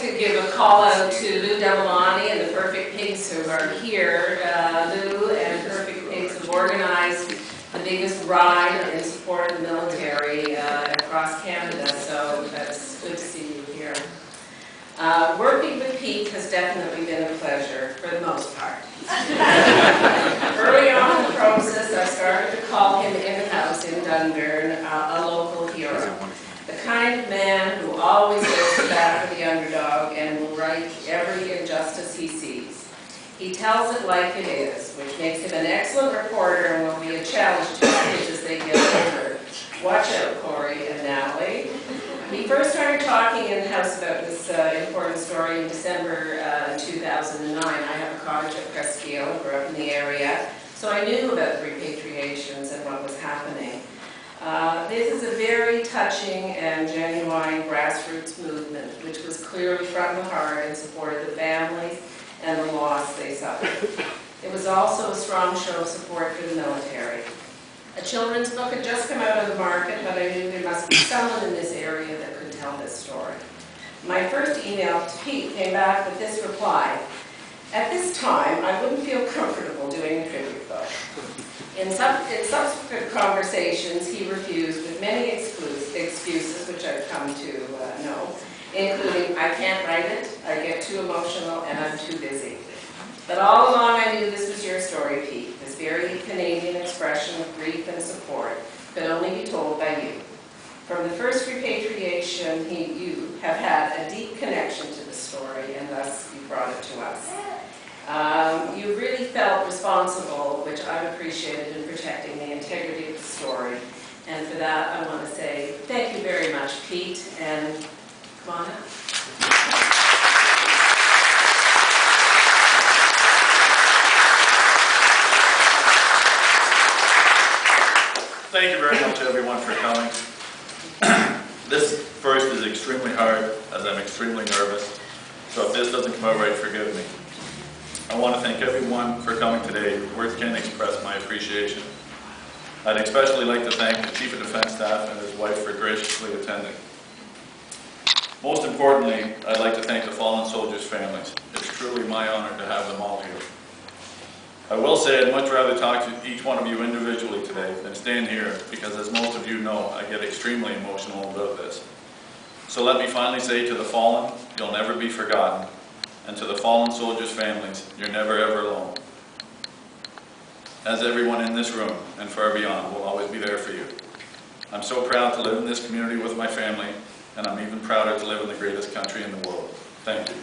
to give a call out to Lou Devolani and the Perfect Pigs who are here. Lou and Perfect Pigs have organized the biggest ride in support of the military across Canada, so that's good to see you here. Working with Pete has definitely been a pleasure, for the most part. Early on in the process, I started to call him in-house in Dundurn a local hero. The kind of man who always goes to bat for the underdog and will right every injustice he sees. He tells it like it is, which makes him an excellent reporter and will be a challenge to kids as they get older. Watch out, Corey and Natalie. We first started talking in-house about this important story in December 2009. I have a cottage at Presqu'île, grew up in the area, so I knew about the repatriations and what was happening. This is a very touching and genuine grassroots movement, which was clearly from the heart and supported the families and the loss they suffered. It was also a strong show of support for the military. A children's book had just come out of the market, but I knew there must be someone in this area that could tell this story. My first email to Pete came back with this reply. At this time, I wouldn't feel comfortable doing a tribute book. In subsequent conversations, he refused with many excuses, which I've come to know, including, I can't write it, I get too emotional, and I'm too busy. But all along I knew this was your story, Pete. This very Canadian expression of grief and support could only be told by you. From the first repatriation, you have had a deep connection to the story, and thus you brought it to us. You really felt responsible, which I've appreciated, in protecting the integrity of the story. And for that, I want to say thank you very much, Pete, and come on up. Thank you very much, everyone, for coming. This first is extremely hard, as I'm extremely nervous. So if this doesn't come out right, forgive me. I want to thank everyone for coming today. Words can't express my appreciation. I'd especially like to thank the Chief of Defence Staff and his wife for graciously attending. Most importantly, I'd like to thank the fallen soldiers' families. It's truly my honor to have them all here. I will say I'd much rather talk to each one of you individually today than stand here, because as most of you know, I get extremely emotional about this. So let me finally say to the fallen, you'll never be forgotten. And to the fallen soldiers' families, you're never ever alone. As everyone in this room and far beyond will always be there for you. I'm so proud to live in this community with my family, and I'm even prouder to live in the greatest country in the world. Thank you.